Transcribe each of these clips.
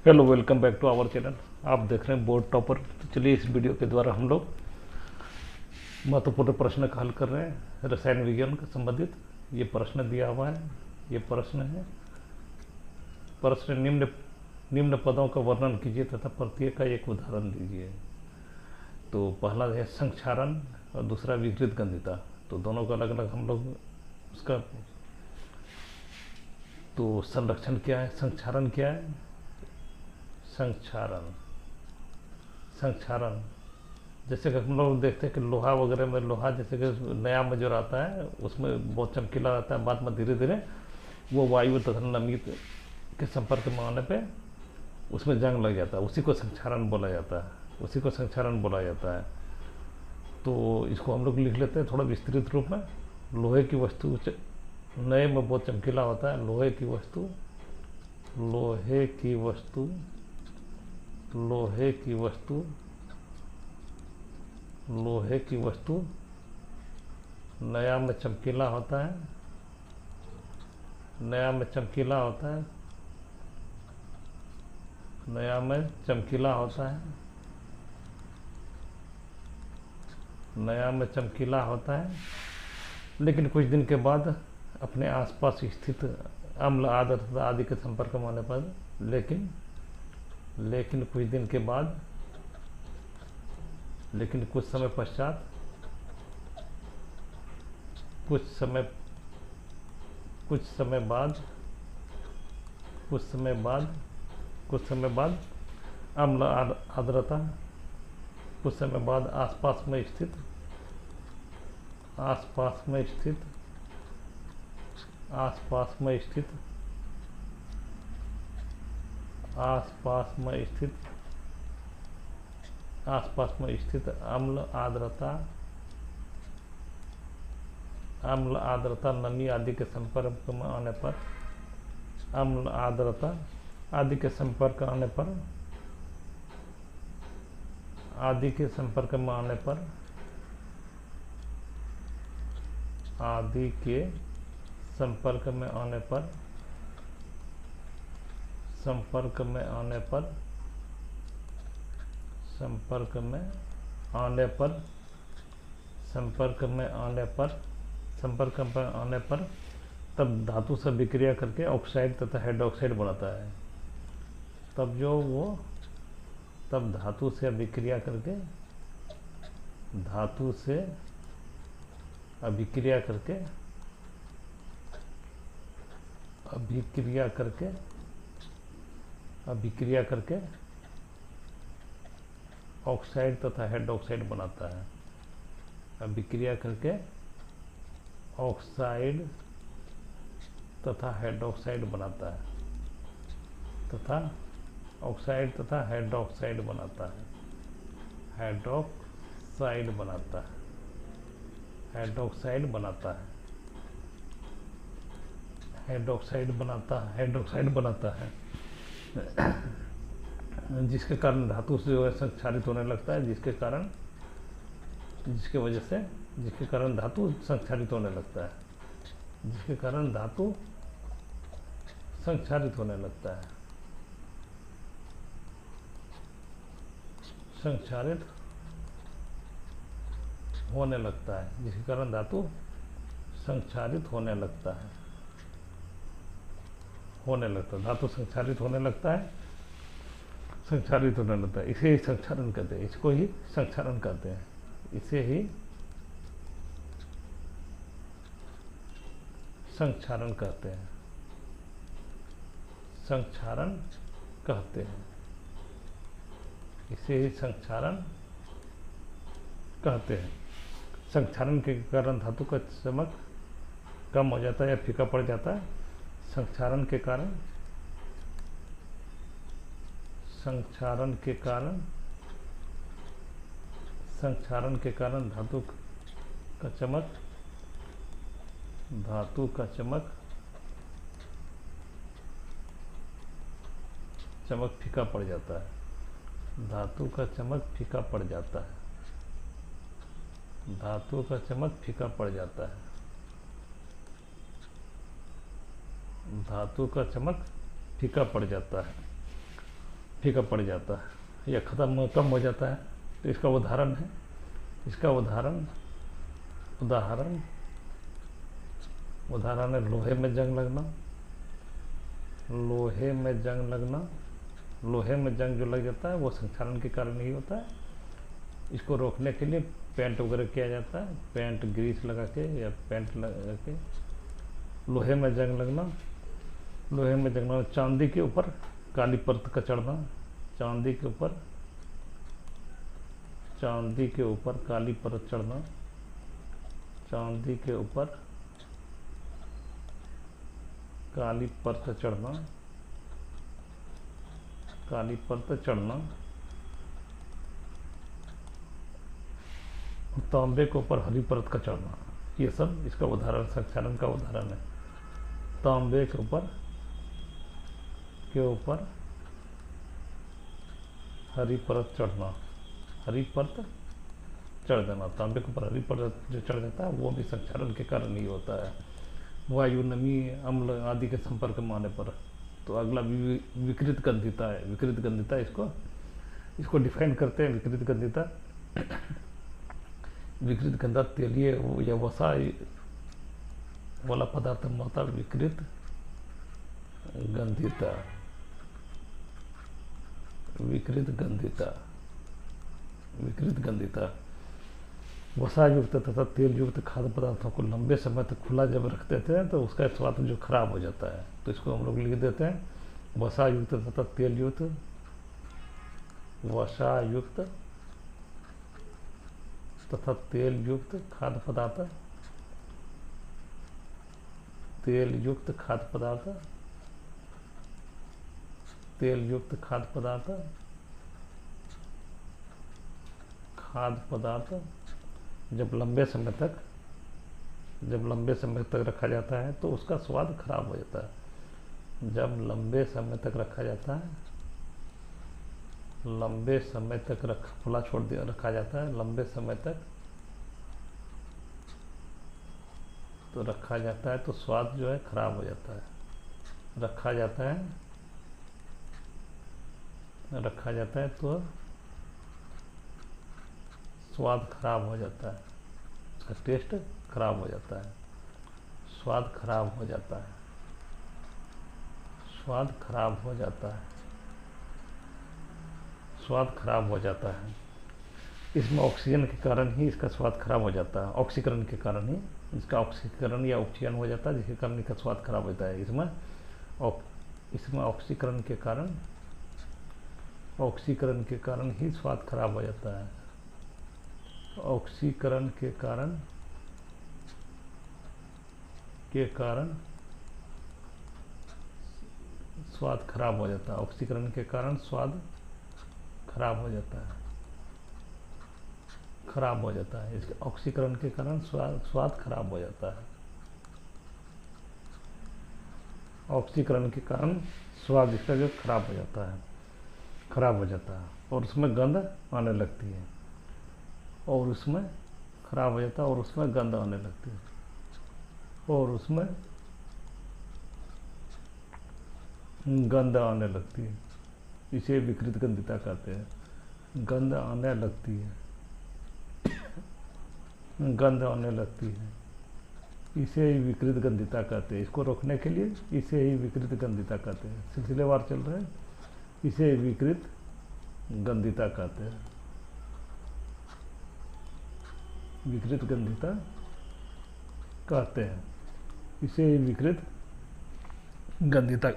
Hello, welcome back to our channel. आप देख रहे हैं बोर्ड टॉपर। तो चलिए इस वीडियो के द्वारा हम लोग महत्वपूर्ण प्रश्न का हल कर रहे हैं रसायन विज्ञान से संबंधित। ये प्रश्न दिया हुआ है। ये प्रश्न है, प्रश्न निम्न पदों का वर्णन कीजिए तथा प्रत्येक का एक उदाहरण दीजिए। तो पहला है संक्षारण और दूसरा विकृत गंधिता। तो दोनों का अलग अलग हम लोग उसका तो संरक्षण क्या है, संक्षारण क्या है। संक्षारण संक्षारण जैसे कि हम लोग देखते हैं कि लोहा वगैरह में, लोहा जैसे कि नया में जो रहता है उसमें बहुत चमकीला रहता है, बाद में धीरे धीरे वो वायु तथा नमी के संपर्क में आने पे उसमें जंग लग जाता है। उसी को संक्षारण बोला जाता है, उसी को संक्षारण बोला जाता है। तो इसको हम लोग लिख लेते हैं थोड़ा विस्तृत रूप में। लोहे की वस्तु नए में बहुत चमकीला होता है। लोहे की वस्तु लोहे की वस्तु लोहे की वस्तु लोहे की वस्तु नया में चमकीला होता है, नया में चमकीला होता है, नया में चमकीला होता है, नया में चमकीला होता है, लेकिन कुछ दिन के बाद अपने आसपास स्थित अम्ल आर्द्रता आदि के संपर्क में होने पर लेकिन कुछ दिन के बाद, लेकिन कुछ समय पश्चात, कुछ समय बाद, कुछ समय बाद अम्ल आर्द्रता, कुछ समय बाद आसपास में स्थित आसपास में स्थित अम्ल आर्द्रता नमी आदि के संपर्क में आने पर, अम्ल आर्द्रता आदि के संपर्क आने पर, आदि के संपर्क में आने पर, आदि के संपर्क में आने पर, संपर्क में आने पर, संपर्क में आने पर, संपर्क में आने पर, संपर्क में आने पर तब धातु से विक्रिया करके ऑक्साइड तथा हाइड्रोक्साइड बनाता है। तब धातु से अभिक्रिया करके, धातु से अभिक्रिया करके, अभिक्रिया करके, अभिक्रिया करके ऑक्साइड तथा हाइड्रोक्साइड बनाता है। अभिक्रिया करके ऑक्साइड तथा हाइड्रोक्साइड बनाता है, तथा ऑक्साइड तथा हाइड्रोक्साइड बनाता है, हाइड्रोक्साइड बनाता है, हाइड्रोक्साइड बनाता है, हाइड्रोक्साइड बनाता है, हाइड्रोक्साइड बनाता है, जिसके कारण धातु से जो है संक्षारित होने लगता है, जिसके कारण धातु संक्षारित होने लगता है, जिसके कारण धातु संक्षारित होने लगता है, संक्षारित होने लगता है, जिसके कारण धातु संक्षारित होने लगता है, धातु संक्षारित होने लगता है, संक्षारित होने लगता है। इसे ही संक्षारण कहते हैं, इसको ही संक्षारण कहते हैं, इसे ही संक्षारण कहते हैं, संक्षारण कहते हैं, इसे ही संक्षारण कहते हैं। संक्षारण के कारण धातु का चमक कम हो जाता है या फीका पड़ जाता है। संक्षारण के कारण धातु का चमक फीका पड़ जाता है, धातु का चमक फीका पड़ जाता है, धातु का चमक फीका पड़ जाता है, धातु का चमक फीका पड़ जाता है। फीका पड़ जाता है या ख़त्म कम हो जाता है। तो इसका उदाहरण है, इसका उदाहरण है लोहे में जंग लगना। लोहे में जंग लगना, लोहे में जंग जो लग जाता है वो संक्षारण के कारण नहीं होता है। इसको रोकने के लिए पेंट वगैरह किया जाता है, पेंट ग्रीस लगा के या पेंट लगा के। लोहे में जंग लगना, लोहे में जंग लगना। चांदी के ऊपर काली परत का चढ़ना, चांदी के ऊपर काली परत चढ़ना, चांदी के ऊपर काली परत चढ़ना, काली परत चढ़ना। तांबे के ऊपर हरी परत का चढ़ना। ये सब इसका उदाहरण, संक्षारण का उदाहरण है। तांबे के ऊपर हरी परत चढ़ना, हरी परत चढ़ देना। तांबे के ऊपर हरी परत जो चढ़ जाता है वो भी संक्षारण के कारण ही होता है। वायु, नमी, अम्ल आदि के संपर्क में आने पर। तो अगला विकृत गंधिता है। विकृत गंधिता इसको डिफाइन करते हैं। विकृत गंधिता विकृत गंधा तेलीय या वसा वाला पदार्थ होता है विकृत गंधिता। विकृत गंधिता वसा युक्त तथा तेल युक्त खाद्य पदार्थों को लंबे समय तक खुला जब रख देते हैं तो उसका स्वाद जो खराब हो जाता है। तो इसको हम लोग लिख देते हैं वसा युक्त तथा तेल युक्त, वसा युक्त तथा तेल युक्त खाद्य पदार्थ, तेल युक्त खाद्य पदार्थ, तेल युक्त खाद्य पदार्थ, खाद्य पदार्थ जब लंबे समय तक रखा जाता है तो उसका स्वाद खराब हो जाता है। जब लंबे समय तक रखा जाता है, लंबे समय तक खुला छोड़ दिया रखा जाता है, लंबे समय तक तो रखा जाता है तो स्वाद जो है खराब हो जाता है। रखा जाता है तो स्वाद खराब हो जाता है, उसका टेस्ट खराब हो जाता है, स्वाद खराब हो जाता है, स्वाद खराब हो जाता है, स्वाद खराब हो जाता है। इसमें ऑक्सीजन के कारण ही इसका स्वाद खराब हो जाता है। ऑक्सीकरण के कारण ही इसका ऑक्सीकरण या ऑक्सीजन हो जाता है, जिसके कारण इसका स्वाद खराब होता है। इसमें ऑक्सीकरण के कारण ही स्वाद खराब हो जाता है। ऑक्सीकरण के कारण स्वाद खराब हो जाता है। ऑक्सीकरण के कारण स्वाद खराब हो जाता है, खराब हो जाता है। इसके ऑक्सीकरण के कारण स्वाद खराब हो जाता है। ऑक्सीकरण के कारण स्वाद इसका जो खराब हो जाता है, खराब हो जाता है और उसमें गंध आने लगती है, और उसमें खराब हो जाता है और उसमें गंध आने लगती है, और उसमें गंध आने लगती है। इसे विकृत गंधिता कहते हैं। गंध आने लगती है, गंध आने लगती है, इसे ही विकृत गंधिता कहते हैं। इसको रोकने के लिए इसे ही विकृत गंधिता कहते हैं। सिलसिलेवार चल रहे हैं, इसे विकृत गंधिता कहते हैं। विकृत गंधिता कहते हैं, इसे ही विकृत गंधिता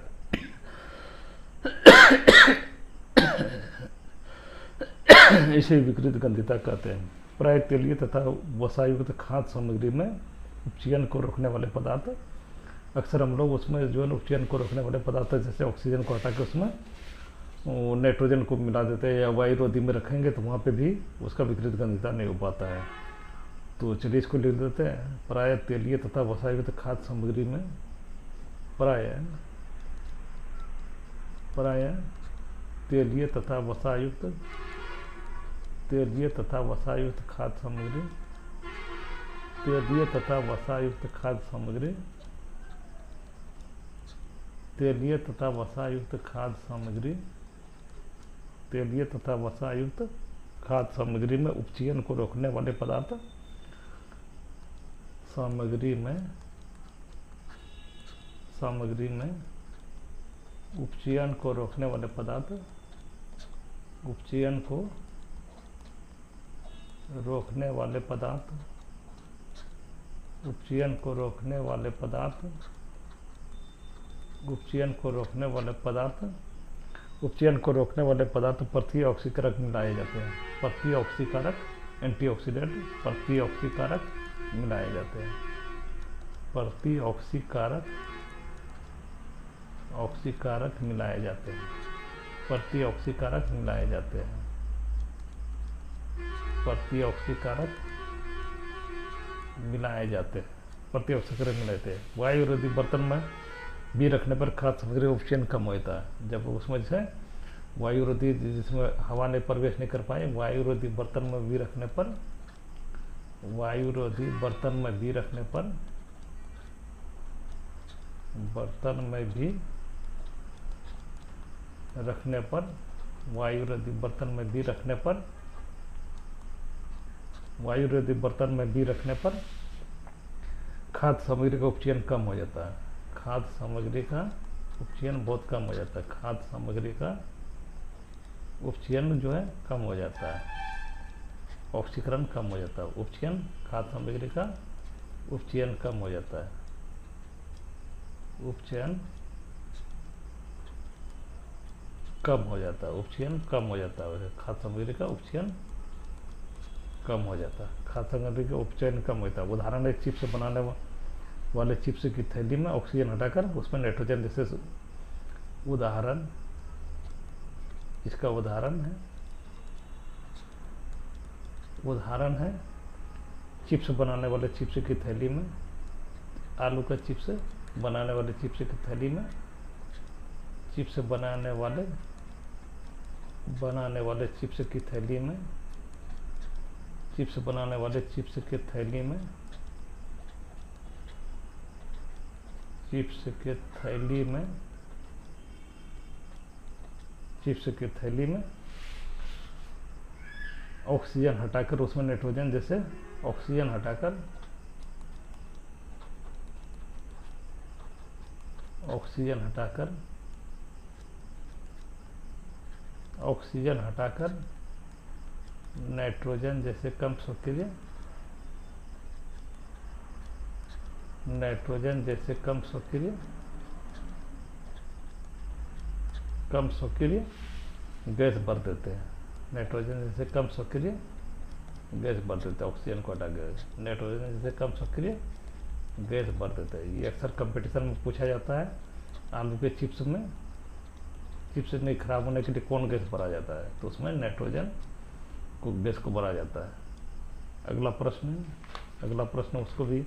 इसे विकृत गंधिता कहते हैं। प्राय तेलीय तथा वसायुक्त खाद्य सामग्री में उपचयन को रोकने वाले पदार्थ, अक्सर हम लोग उसमें जो है उपचयन को रोकने वाले पदार्थ जैसे ऑक्सीजन को हटा के उसमें नाइट्रोजन को मिला देते हैं या वायु रोधी में रखेंगे तो वहाँ पे भी उसका विकृत गंधिता नहीं हो पाता है। तो चलिए इसको लिख देते हैं। प्राय तेलीय तथा वसायुक्त खाद्य सामग्री में प्राय तेलीय तथा वसायुक्त खाद्य सामग्री, तेलीय तथा वसायुक्त खाद्य सामग्री, तेलीय तथा वसायुक्त खाद्य सामग्री तेलीय तथा वसायुक्त खाद्य सामग्री में उपचयन को रोकने वाले पदार्थ, सामग्री में उपचयन को रोकने वाले पदार्थ, उपचयन को रोकने वाले पदार्थ, उपचयन को रोकने वाले पदार्थ, उपचयन को रोकने वाले पदार्थ, उपचयन को रोकने वाले पदार्थ प्रतिऑक्सीकारक मिलाए जाते हैं। प्रतिऑक्सीकारक एंटीऑक्सीडेंट, प्रतिऑक्सीकारक मिलाए जाते हैं। प्रतिऑक्सीकारक ऑक्सीकारक मिलाए जाते हैं। प्रतिऑक्सीकारक मिलाए जाते हैं। प्रतिऑक्सीकारक मिलाए जाते हैं। प्रतिऑक्सीकारक मिलाते हैं। वायु रोधी बर्तन में भी रखने पर खाद्य सामग्री उपचयन कम होता है। जब उसमें जैसे वायु रोधी, जिसमें हवा ने प्रवेश नहीं कर पाए, वायु रोधी बर्तन में भी रखने पर, वायु रोधी बर्तन में भी रखने पर, बर्तन में भी रखने पर, वायु रोधी बर्तन में भी रखने पर, वायु रोधी बर्तन में भी रखने पर खाद्य सामग्री का उपचयन कम हो जाता है। खाद्य सामग्री का उपचयन बहुत कम हो जाता है। खाद्य सामग्री का उपचयन जो है कम हो जाता है। ऑक्सीकरण कम हो जाता है। उपचयन, खाद्य सामग्री का उपचयन कम हो जाता है। उपचयन कम हो जाता है। उपचयन कम हो जाता है। खाद्य सामग्री का उपचयन कम हो जाता है। खाद्य सामग्री का उपचयन कम होता है। उदाहरण है, चिप्स बनाने वाले चिप्स की थैली में ऑक्सीजन हटाकर उसमें नाइट्रोजन, जैसे उदाहरण, इसका उदाहरण है चिप्स बनाने वाले चिप्स की थैली में, आलू का चिप्स बनाने वाले चिप्स की थैली में, चिप्स बनाने वाले चिप्स की थैली में, चिप्स बनाने वाले चिप्स की थैली में, चिप्स के थैली में, चिप्स की थैली में ऑक्सीजन हटाकर उसमें नाइट्रोजन, जैसे ऑक्सीजन हटाकर, ऑक्सीजन हटाकर, ऑक्सीजन हटाकर नाइट्रोजन जैसे कम सक्रिय, नाइट्रोजन जैसे कम सक्रिय गैस भर देते हैं। नाइट्रोजन जैसे कम सक्रिय गैस भर देते हैं। ऑक्सीजन को हटा के नाइट्रोजन जैसे कम सक्रिय गैस भर देते हैं। ये अक्सर कंपटीशन में पूछा जाता है। आलू के चिप्स में, चिप्स नहीं खराब होने के लिए कौन गैस भरा जाता है, तो उसमें नाइट्रोजन को गैस को भरा जाता है। अगला प्रश्न उसको भी,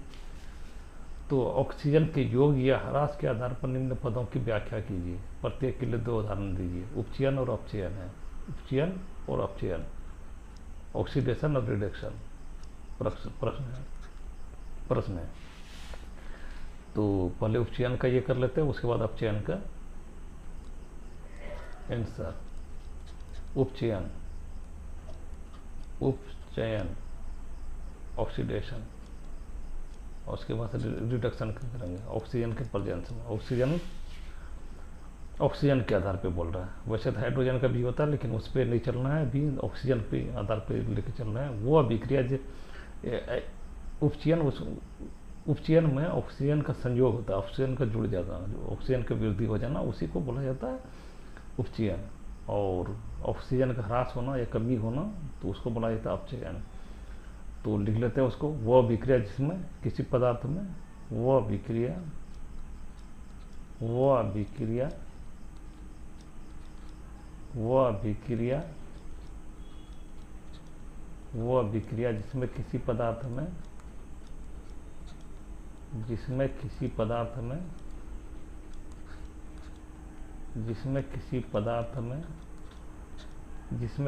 तो ऑक्सीजन के योग या ह्रास के आधार पर निम्न पदों की व्याख्या कीजिए। प्रत्येक के लिए 2 उदाहरण दीजिए। उपचयन और अपचयन है। उपचयन और अपचयन, ऑक्सीडेशन और रिडक्शन। प्रश्न है, तो पहले उपचयन का ये कर लेते हैं, उसके बाद अपचयन का आंसर। उपचयन ऑक्सीडेशन, और उसके बाद रिडक्शन करेंगे ऑक्सीजन के प्रेजेंस में। ऑक्सीजन के आधार पे बोल रहा है। वैसे तो हाइड्रोजन का भी होता है, लेकिन उस पर नहीं चलना है अभी, ऑक्सीजन पे आधार पे लेके चलना है। वो अभिक्रिया जो उपचयन में ऑक्सीजन का संयोग होता है, ऑक्सीजन का जुड़ जाता है, जो ऑक्सीजन की वृद्धि हो जाना, उसी को बोला जाता है उपचयन। और ऑक्सीजन का ह्रास होना या कमी होना, तो उसको बोला जाता है अपचयन। तो लिख लेते हैं उसको। वह अभिक्रिया जिसमें किसी पदार्थ में, वह अभिक्रिया जिसमें किसी पदार्थ में, जिसमें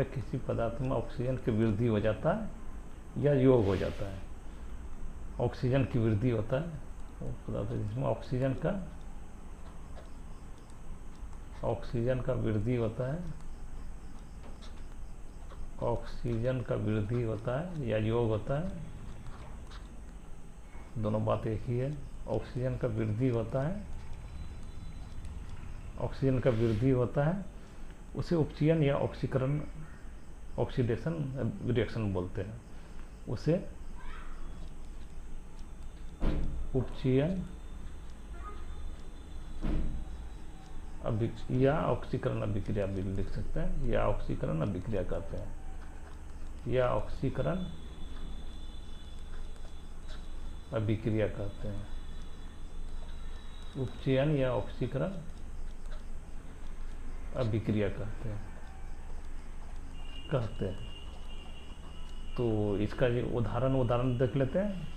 किसी पदार्थ में ऑक्सीजन की वृद्धि हो जाता है या योग हो जाता है। ऑक्सीजन की वृद्धि होता है वो पदार्थ जिसमें ऑक्सीजन का वृद्धि होता है ऑक्सीजन का वृद्धि होता है या योग होता है, दोनों बात एक ही है। ऑक्सीजन का वृद्धि होता है, ऑक्सीजन का वृद्धि होता है, उसे उपचयन या ऑक्सीकरण, ऑक्सीडेशन रिएक्शन बोलते हैं। उसे उपचयन या ऑक्सीकरण अभिक्रिया भी लिख सकते हैं, या ऑक्सीकरण अभिक्रिया कहते हैं, या ऑक्सीकरण अभिक्रिया कहते हैं। उपचयन या ऑक्सीकरण अभिक्रिया कहते हैं। तो इसका ये उदाहरण देख लेते हैं।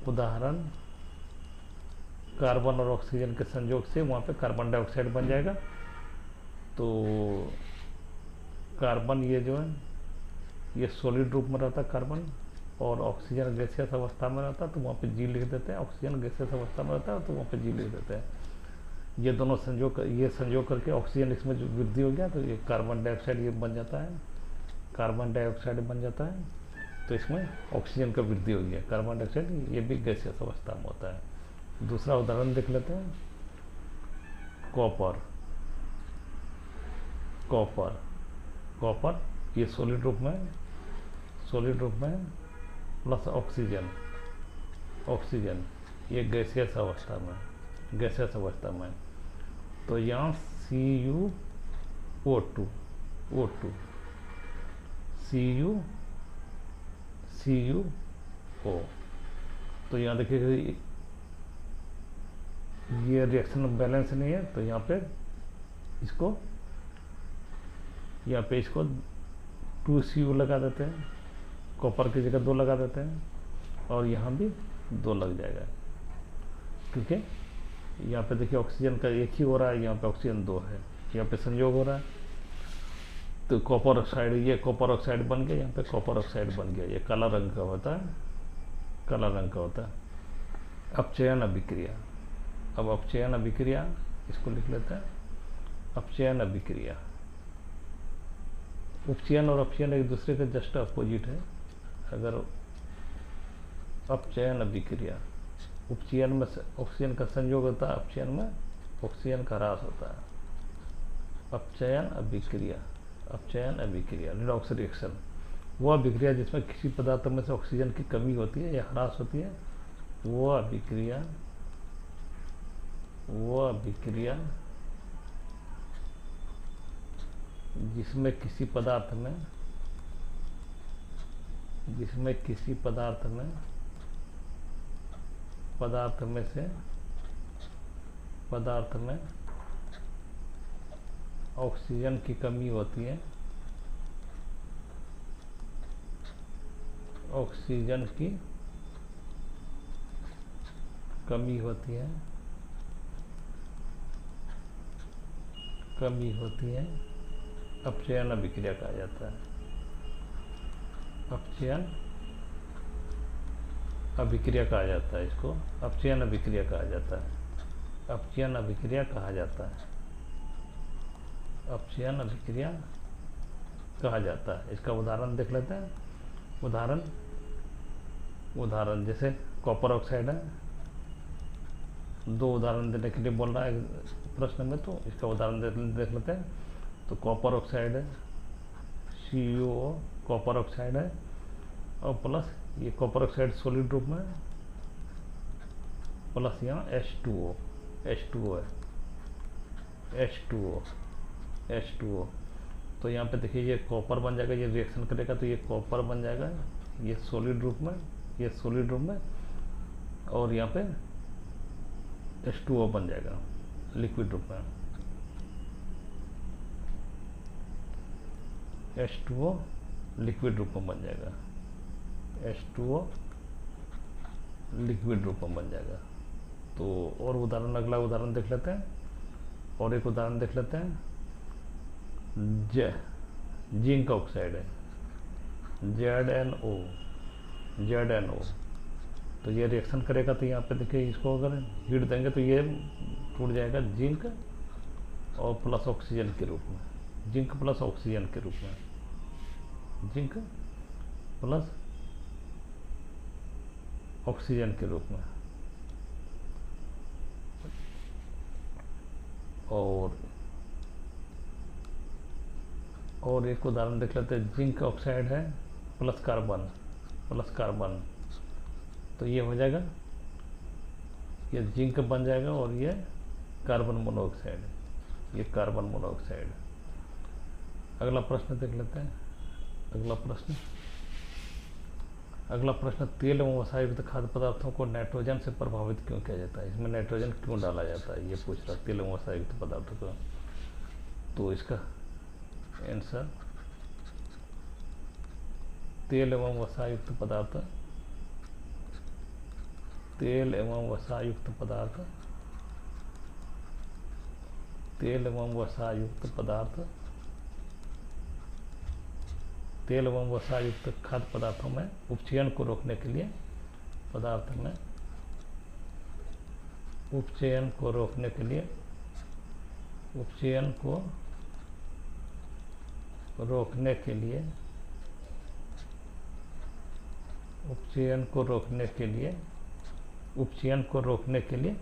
उदाहरण कार्बन और ऑक्सीजन के संयोग से वहाँ पे कार्बन डाइऑक्साइड बन जाएगा। तो कार्बन ये जो है ये सॉलिड रूप में रहता है कार्बन, और ऑक्सीजन गैसियस अवस्था में रहता है तो वहाँ पे जी लिख देते हैं। ऑक्सीजन गैसियस अवस्था में रहता है तो वहाँ पे जी लिख देते हैं। ये दोनों संयोग करके ऑक्सीजन इसमें जो वृद्धि हो गया तो ये कार्बन डाइऑक्साइड ये बन जाता है, कार्बन डाइऑक्साइड बन जाता है। तो इसमें ऑक्सीजन का वृद्धि हो गया, कार्बन डाइऑक्साइड ये भी गैसियस अवस्था में होता है। दूसरा उदाहरण देख लेते हैं। कॉपर ये सॉलिड रूप में प्लस ऑक्सीजन ये गैसियस अवस्था में। तो यहाँ CuO2 CuO। तो यहाँ देखिए ये रिएक्शन बैलेंस नहीं है, तो यहाँ पे इसको 2Cu लगा देते हैं, कॉपर की जगह 2 लगा देते हैं, और यहाँ भी 2 लग जाएगा, क्योंकि यहाँ पे देखिए ऑक्सीजन का एक ही हो रहा है, यहाँ पे ऑक्सीजन 2 है, यहाँ पे संयोग हो रहा है। तो कॉपर ऑक्साइड, ये कॉपर ऑक्साइड बन गया, यहाँ पे कॉपर ऑक्साइड बन गया, ये काला रंग का होता है। अपचयन अभिक्रिया। अब अपचयन अभिक्रिया इसको लिख लेते हैं। अपचयन अभिक्रिया, उपचयन और अपचयन एक दूसरे के जस्ट अपोजिट है। अगर अपचयन अभिक्रिया, उपचयन में ऑक्सीजन का संयोग होता है, अपचयन में ऑक्सीजन का ह्रास होता है। अपचयन अभिक्रिया रिडॉक्स रिएक्शन, वो अभिक्रिया जिसमें किसी पदार्थ में से ऑक्सीजन की कमी होती है या ह्रास होती है, वो अभिक्रिया जिसमें किसी पदार्थ में ऑक्सीजन की कमी होती है, अपचयन अभिक्रिया कहा जाता है। अपचयन अभिक्रिया कहा जाता है इसको, अपचयन अभिक्रिया कहा जाता है। इसका उदाहरण देख लेते हैं। उदाहरण जैसे कॉपर ऑक्साइड है, 2 उदाहरण देने के लिए बोल रहा है प्रश्न में, तो इसका उदाहरण देख लेते हैं। तो कॉपर ऑक्साइड है, CuO कॉपर ऑक्साइड है, और प्लस ये कॉपर ऑक्साइड सॉलिड रूप में, प्लस यहाँ H2O है, H2O। तो यहाँ पे देखिए ये कॉपर बन जाएगा, ये रिएक्शन करेगा तो ये कॉपर बन जाएगा, ये सॉलिड रूप में, और यहाँ पे H2O बन जाएगा लिक्विड रूप में। H2O लिक्विड रूप में बन जाएगा, तो और उदाहरण, अगला उदाहरण देख लेते हैं। और एक उदाहरण देख लेते हैं। जिंक ऑक्साइड है, ZnO। तो ये रिएक्शन करेगा तो यहाँ पे देखिए इसको अगर हीट देंगे तो ये टूट जाएगा जिंक और प्लस ऑक्सीजन के रूप में, जिंक प्लस ऑक्सीजन के रूप में, जिंक प्लस ऑक्सीजन के रूप में। और एक उदाहरण देख लेते हैं, जिंक ऑक्साइड है प्लस कार्बन, तो ये हो जाएगा, ये जिंक बन जाएगा और ये कार्बन मोनोऑक्साइड, ये कार्बन मोनोऑक्साइड। अगला प्रश्न देख लेते हैं। अगला प्रश्न तेल एवं वसायुक्त खाद्य पदार्थों को नाइट्रोजन से प्रभावित क्यों किया जाता है? इसमें नाइट्रोजन क्यों डाला जाता है, ये पूछ रहा तेल एवं वसायुक्त पदार्थों को। तो इसका आंसर, तेल एवं वसायुक्त पदार्थ, तेल एवं वसायुक्त पदार्थ, तेल एवं वसायुक्त पदार्थ, तेल एवं वसायुक्त खाद्य पदार्थों में उपचयन को रोकने के लिए, पदार्थ में उपचयन को रोकने के लिए, उपचयन को रोकने के लिए, उपचयन को रोकने के लिए, उपचयन को रोकने के लिए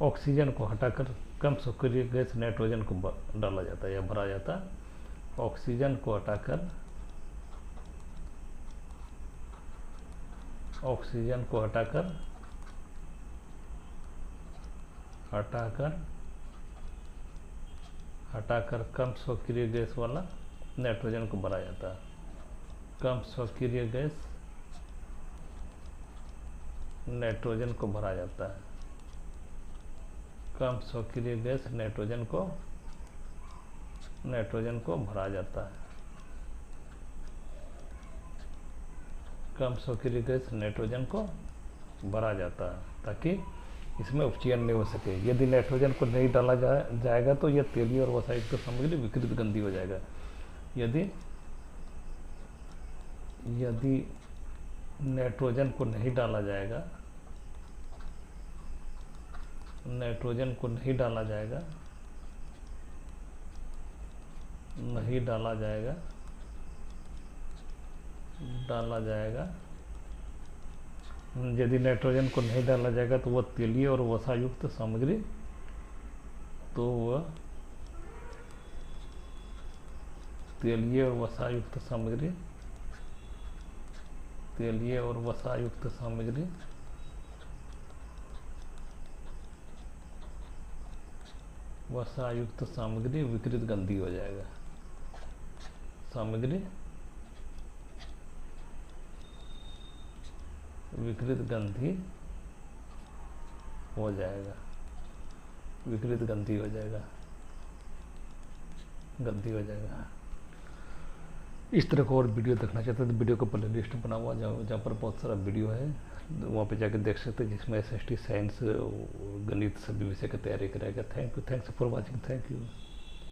ऑक्सीजन को हटाकर कम सक्रिय गैस नाइट्रोजन को डाला जाता है या भरा जाता है। ऑक्सीजन को हटाकर, ऑक्सीजन को हटाकर कम सक्रिय गैस वाला नाइट्रोजन को भरा जाता है। कम सक्रिय गैस नाइट्रोजन को भरा जाता है। कम सक्रिय गैस नाइट्रोजन को भरा जाता है। कम सक्रिय गैस नाइट्रोजन को भरा जाता है ताकि इसमें उपचयन नहीं हो सके। यदि नाइट्रोजन को नहीं डाला जाएगा तो यह तेलीय और वसायुक्त सामग्री विकृत गंदी हो जाएगा। यदि नाइट्रोजन को नहीं डाला जाएगा, नाइट्रोजन को नहीं डाला जाएगा, यदि नाइट्रोजन को नहीं डाला जाएगा तो वह तेलीय और वसायुक्त सामग्री, तो वह तेलीय और वसायुक्त सामग्री, तेलीय और वसायुक्त सामग्री विकृत गंदी हो जाएगा। सामग्री विकृत गंदी हो जाएगा, विकृत गंदी हो जाएगा। इस तरह का और वीडियो देखना चाहते हैं तो वीडियो को प्ले लिस्ट बना हुआ जहाँ पर बहुत सारा वीडियो है, वहाँ पे जाकर देख सकते हैं, जिसमें SST साइंस गणित सभी विषय की तैयारी कराएगा। Thank you for watching. Thank you.